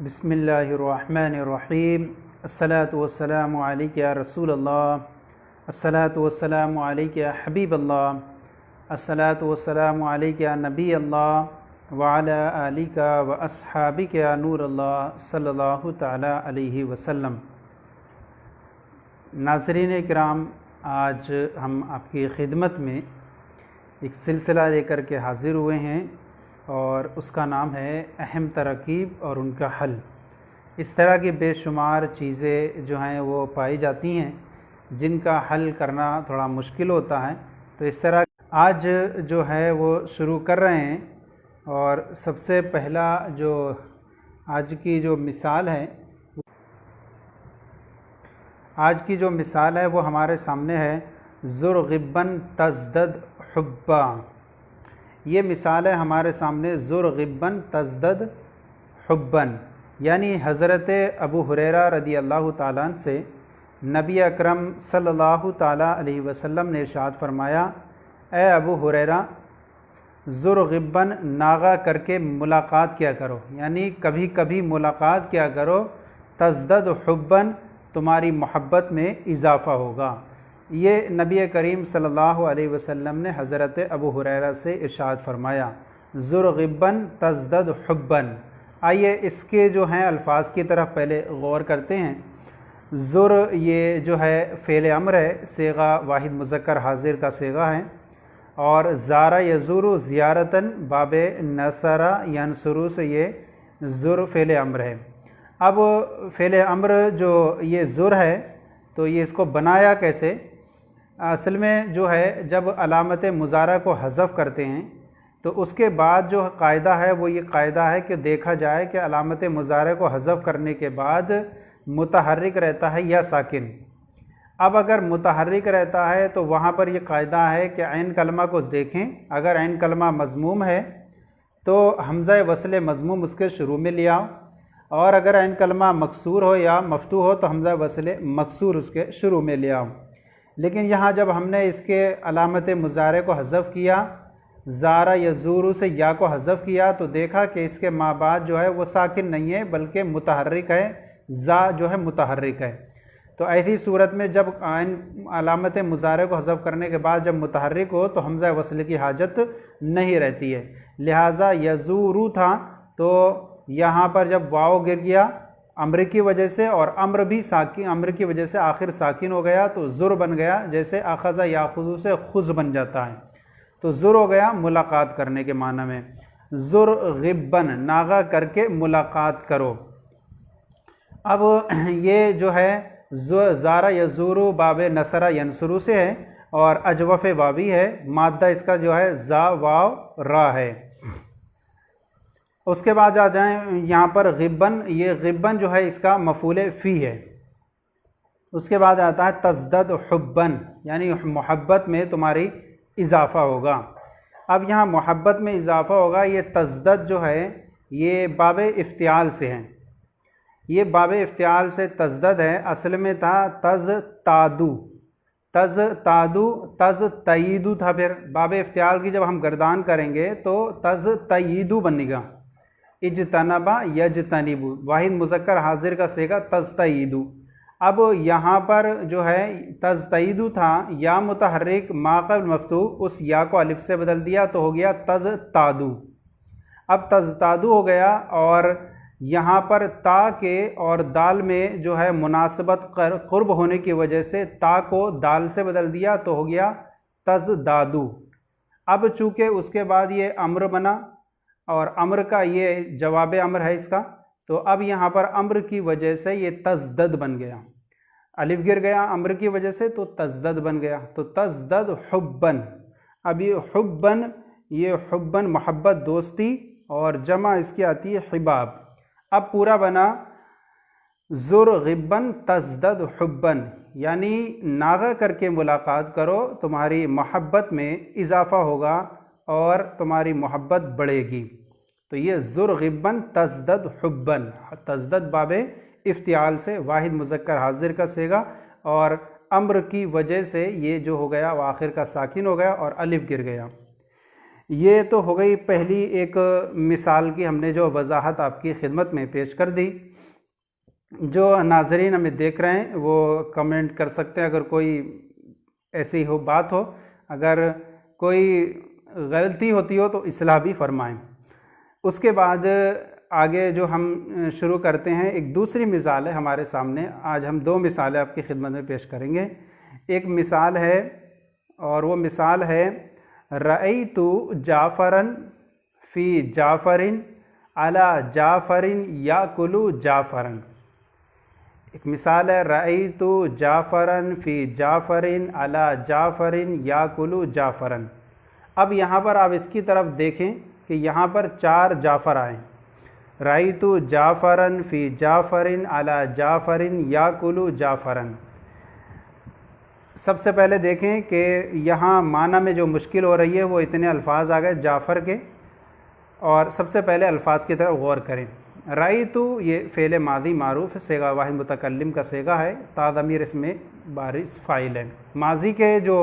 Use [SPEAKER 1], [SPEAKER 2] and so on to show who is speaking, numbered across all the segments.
[SPEAKER 1] बिस्मिल्लाहिर्रहमानिर्रहीम। अस्सलातु वस्सलामु अलैका या रसूलल्लाह, अस्सलातु वस्सलामु अलैका या हबीबल्लाह, अस्सलातु वस्सलामु अलैका या नबीअल्लाह व अला आलिका व अस्हाबिका या नूरल्लाह सल्लल्लाहु तआला अलैहि वसल्लम। नाज़रीन किराम, आज हम आपकी खिदमत में एक सिलसिला लेकर के हाज़िर हुए हैं और उसका नाम है अहम तरकीब और उनका हल। इस तरह की बेशुमार चीज़ें जो हैं वो पाई जाती हैं जिनका हल करना थोड़ा मुश्किल होता है। तो इस तरह आज जो है वो शुरू कर रहे हैं। और सबसे पहला जो आज की जो मिसाल है वो हमारे सामने है, ज़ुर गिब्बन तज़दद हुब्बा। ये मिसाल है हमारे सामने, ज़ुर गिब्बन तज़दद हुब्बन, यानी हज़रत अबू हुरैरा रदी अल्लाह ताला अन्हु से नबी अकरम सल्लल्लाहु ताला अलैहि वसल्लम ने इरशाद फरमाया, ए अबू हुरैरा, ज़ुर गिब्बन नागा करके मुलाकात किया करो, यानी कभी कभी मुलाकात किया करो। तज़दद हुब्बन, तुम्हारी मोहब्बत में इजाफ़ा होगा। ये नबी करीम सल्लल्लाहु अलैहि वसल्लम ने हज़रत अबू हुरैरा से इरशाद फरमाया, ज़ुर गिब्बन तज़दद हुब्बन। आइए इसके जो हैं अल्फाज की तरफ पहले गौर करते हैं। ज़ुर ये जो है फ़ेल अम्र है, सेगा वाहिद मुज़क्कर हाजिर का सेगा है। और ज़ारा यज़ुरु ज़ियारतन बाबे नसरा यनसुरु से ये ज़ुर फ़ेल अम्र है। अब फ़ेल अम्र जो ये ज़ुर है, तो ये इसको बनाया कैसे? असल में जो है जब अलामत मुज़ारा को हज़फ़ करते हैं तो उसके बाद जो कायदा है वो ये कायदा है कि देखा जाए कि अलामत मुज़ारा को हज़फ़ करने के बाद मुतहर्रिक रहता है या साकिन। अब अगर मुतहर्रिक रहता है तो वहाँ पर ये कायदा है कि ऐन कलमा को देखें। अगर ऐन कलमा मज़मूम है तो हमज़ा वसल मज़मूम उसके शुरू में ले आओ, और अगर ऐन कलमा मकसूर हो या मफ्तू हो तो हमज़ा वसल मकसूर उसके शुरू में ले आओ। लेकिन यहाँ जब हमने इसके अलामत मुज़ारे को हज़फ़ किया, ज़ारा यज़ूरु से या को हज़फ़ किया, तो देखा कि इसके माँ बाद जो है वो साकिन नहीं है बल्कि मुतहर्रिक है, ज़ा जो है मुतहर्रिक है। तो ऐसी सूरत में जब अलामत मुज़ारे को हज़फ़ करने के बाद जब मुतहर्रिक हो तो हमज़ा वसल की हाजत नहीं रहती है। लिहाजा यज़ूरु था, तो यहाँ पर जब वाव गिर गया अम्र की वजह से, और अम्र भी साकिन, अम्र की वजह से आखिर साकिन हो गया, तो ज़ुर बन गया। जैसे अख़ज़ा याख़ुज़ु से खुज़ बन जाता है, तो ज़ुर हो गया मुलाकात करने के माना में। ज़ुर गिब्बन, नागा करके मुलाकात करो। अब ये जो है ज़ारा यज़ूरु बाबे नसरा यनसुरु से है और अजवफ़ वावी है, मादा इसका जो है ज़ा वाव रा है। उसके बाद आ जाएं यहाँ पर गिब्बन। ये गिब्बन जो है इसका मफ़ूल फ़ी है। उसके बाद आता है तज़दद हुब्बन, यानी मोहब्बत में तुम्हारी इजाफ़ा होगा। अब यहाँ मोहब्बत में इजाफ़ा होगा, ये तज़दद जो है ये बाब इफ्तियाल से है। ये बाब इफ्तियाल से तज़दद है। असल में था तज़ तादू, तज़ तादू, तज़ तईदू था। फिर बाब इफ्तियाल की जब हम गर्दान करेंगे तो तज़ तईदू बनेगा। इजतनबा यजतनिबु, वाहिद मुज़क्कर हाजिर का सेगा तज़तईदु। अब यहाँ पर जो है तज़तईदु था, या मुतहर्रिक माक़बल मफ्तू, उस या को अलिफ से बदल दिया तो हो गया तज़तादु। अब तज़तादु हो गया, और यहाँ पर ता के और दाल में जो है मुनासबत क़ुर्ब होने की वजह से ता को दाल से बदल दिया तो हो गया तज़दादु। अब चूँकि उसके बाद ये अम्र बना और अम्र का ये जवाब अम्र है इसका, तो अब यहाँ पर अम्र की वजह से ये तज़दद बन गया। अलिफ गिर गया अम्र की वजह से तो तज़दद बन गया, तो तज़दद हुब्बन। अब ये हुब्बन, ये हुब्बन मोहब्बत, दोस्ती, और जमा इसकी आती है हिबाब। अब पूरा बना ज़ुर गिब्बन तज़दद हुब्बन, यानी नागा करके मुलाकात करो, तुम्हारी मोहब्बत में इजाफ़ा होगा और तुम्हारी मोहब्बत बढ़ेगी। तो ये ज़ुर गिब्बन तज़दद हुब्बन, तज़दद बाबे इफ्तियाल से वाहिद मुज़क्कर हाजिर का सेगा, और अम्र की वजह से ये जो हो गया वो आखिर का साकिन हो गया और अलिफ गिर गया। ये तो हो गई पहली एक मिसाल की, हमने जो वजाहत आपकी खिदमत में पेश कर दी। जो नाजरीन हमें देख रहे हैं वो कमेंट कर सकते हैं अगर कोई ऐसी हो बात हो, अगर कोई गलती होती हो तो इस्लाह भी फरमाएं। उसके बाद आगे जो हम शुरू करते हैं, एक दूसरी मिसाल है हमारे सामने। आज हम दो मिसालें आपकी खिदमत में पेश करेंगे। एक मिसाल है और वो मिसाल है रअयतु जाफ़रन फ़ी जाफ़रिन अला जाफ़रिन याकुलु जाफ़रन। एक मिसाल है रअयतु जाफ़रन फ़ी जाफ़रिन अला जाफ़रिन याकुलु जाफ़रन। अब यहाँ पर आप इसकी तरफ देखें कि यहाँ पर 4 जाफ़र आए। रअयतु जाफ़रन फ़ी जाफ़रिन अला जाफ़रिन याकुलु जाफ़रन। सबसे पहले देखें कि यहाँ माना में जो मुश्किल हो रही है वो इतने अल्फाज आ गए जाफ़र के, और सबसे पहले अल्फाज की तरफ गौर करें। रअयतु ये फ़ेल मादी मारूफ़ सेगा वाहिद मुतकल्लिम का सेगा है, ता ज़मीर इसमें बारिस फ़ाइल है। माजी के जो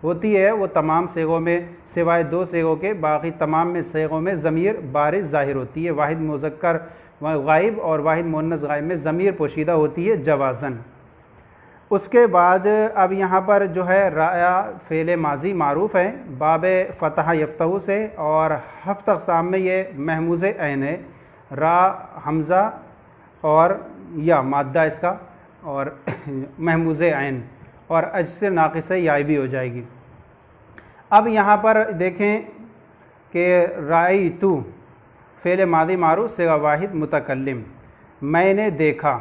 [SPEAKER 1] होती है वो तमाम सेगों में सिवाय 2 सेगों के बाकी तमाम में सेगों में ज़मीर बारिस ज़ाहिर होती है। वाहिद मुज़क्कर गायब और वाहिद मुअन्नस गायब में ज़मीर पोशीदा होती है जवाज़न। उसके बाद अब यहाँ पर जो है राया फ़ेल माजी मारूफ़ है बाब फ़तह यफ्तहू से, और हफ्त अक़साम में ये महमूज़ ऐन है, रा हमज़ा और या माद्दा इसका, और महमूज़ ऐन और अज से नाक़िस याई भी हो जाएगी। अब यहाँ पर देखें कि रअयतु फ़ेल मादी मारूफ़ सेगा वाहिद मुतकल्लिम, मैंने देखा।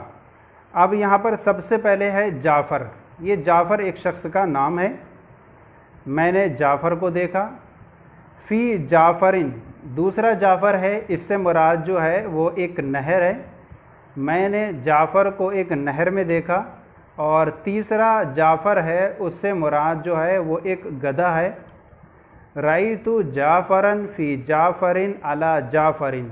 [SPEAKER 1] अब यहाँ पर सबसे पहले है जाफ़र। ये जाफ़र एक शख्स का नाम है। मैंने जाफ़र को देखा। फ़ी जाफ़रिन दूसरा जाफ़र है, इससे मुराद जो है वो एक नहर है। मैंने जाफ़र को एक नहर में देखा। और तीसरा जाफ़र है, उससे मुराद जो है वो एक गधा है। रअयतु जाफ़रन फ़ी जाफ़रिन अला जाफ़रिन,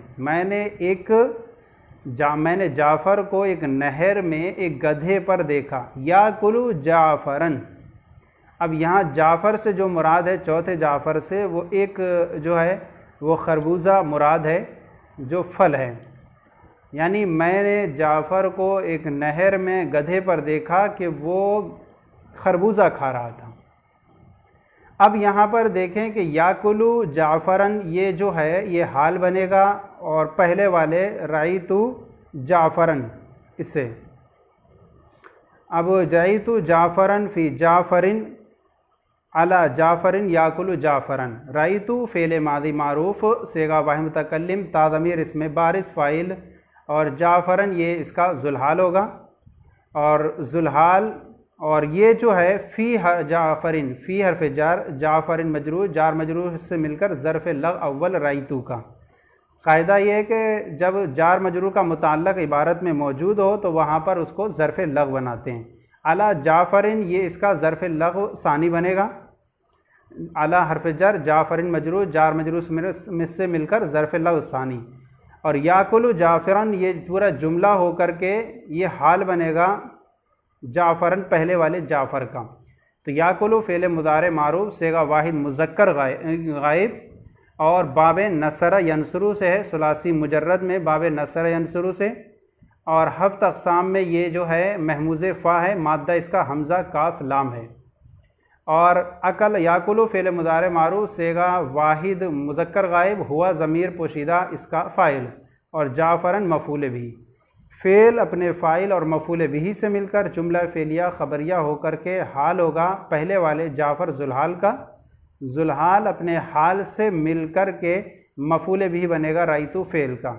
[SPEAKER 1] मैंने जाफ़र को एक नहर में एक गधे पर देखा। याकुलु जाफ़रन, अब यहाँ जाफ़र से जो मुराद है चौथे जाफ़र से वो एक जो है वो खरबूजा मुराद है जो फल है। यानी मैंने जाफ़र को एक नहर में गधे पर देखा कि वो खरबूजा खा रहा था। अब यहाँ पर देखें कि याकुलु जाफ़रन ये जो है ये हाल बनेगा, और पहले वाले रअयतु जाफ़रन इससे। अब रअयतु जाफ़रन फ़ी जाफ़रिन अला जाफ़रिन याकुलु जाफ़रन। रअयतु फ़ेल मादी मारूफ़ सेगा वाहिद मुतकल्लिम, ता ज़मीर इसमें बारिस फ़ाइल, और जाफ़रन ये इसका ज़ुल्हाल होगा, और ज़ुल्हाल, और ये जो है फ़ी जाफ़रिन, फ़ी हर्फ़ जार, जाफ़रिन मजरूर, जार मजरूर से मिलकर ज़र्फ़ लग अव्वल रअयतु का। क़ायदा ये है कि जब जार मजरूर का मुताल्लक़ इबारत में मौजूद हो तो वहाँ पर उसको ज़र्फ़ लग बनाते हैं। अला जाफ़रिन ये इसका ज़र्फ़ लग सानी बनेगा। अला हर्फ़ जर, जाफ़रिन मजरूर, जार मजरूर से मिलकर ज़र्फ़ लग सानी, और याकुलु जाफ़रन ये पूरा जुमला हो कर के ये हाल बनेगा जाफ़रन पहले वाले जाफ़र का। तो याकुलु फ़ेल मुदारे मारूफ़ सेगा वाहिद मुज़क्कर गायब, और बाब नसर यंसुरु से है, सुलासी मुजर्रद में बाब नसर यंसुरु से, और हफ्त अक़साम में ये जो है महमूज़ फ़ा है, माद्दा इसका हमज़ा काफ लाम है। और अकल याकुलु फ़ेल मुदारे मारूफ़ सेगा वाहिद मुज़क्कर गायब, हुआ ज़मीर पोशीदा इसका फ़ाइल, और जाफ़रन मफ़ूल भी। फ़ेल अपने फ़ाइल और मफ़ूल बिही से मिलकर जुमला फ़ेलिया ख़बरिया होकर के हाल होगा पहले वाले जाफ़र ज़ुल्हाल का। ज़ुल्हाल अपने हाल से मिलकर के मफ़ूल बिही बनेगा रअयतु फ़ेल का।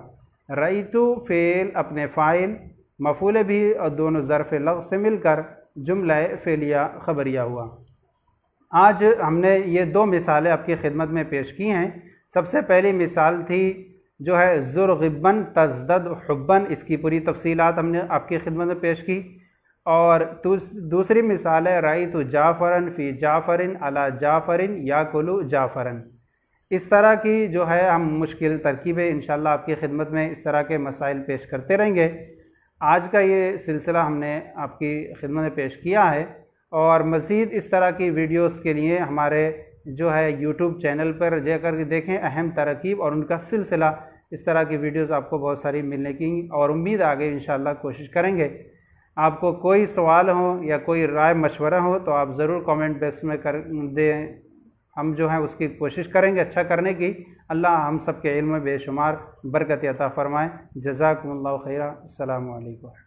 [SPEAKER 1] रअयतु फ़ेल अपने फ़ाइल, मफ़ूल बिही और दोनों ज़र्फ़ लग़ से मिलकर जुमला फ़ेलिया ख़बरिया हुआ। आज हमने ये 2 मिसालें आपकी खिदमत में पेश की हैं। सबसे पहली मिसाल थी जो है ज़ुरग़िब्बन तज़दद हुब्बन, इसकी पूरी तफ़सीलात हमने आपकी खिदमत में पेश की। और दूसरी मिसाल है रअयतु जाफ़रन फ़ी जाफ़रिन अला जाफ़रिन याकुलु जाफ़रन। इस तरह की जो है हम मुश्किल तरकीबें इंशाअल्लाह आपकी खिदमत में इस तरह के मसाइल पेश करते रहेंगे। आज का ये सिलसिला हमने आपकी खिदमत में पेश किया है, और मज़ीद इस तरह की वीडियोस के लिए हमारे जो है यूट्यूब चैनल पर जाकर के देखें, अहम तरकीब और उनका सिलसिला। इस तरह की वीडियोस आपको बहुत सारी मिलने की और उम्मीद आगे इंशाल्लाह कोशिश करेंगे। आपको कोई सवाल हो या कोई राय मशवरा हो तो आप ज़रूर कमेंट बॉक्स में कर दें, हम जो है उसकी कोशिश करेंगे अच्छा करने की। अल्लाह हम सब के इल्म में बेशुमार बरकत अता फ़रमाए। जज़ाकुमुल्लाहु खैरा। अस्सलामु अलैकुम।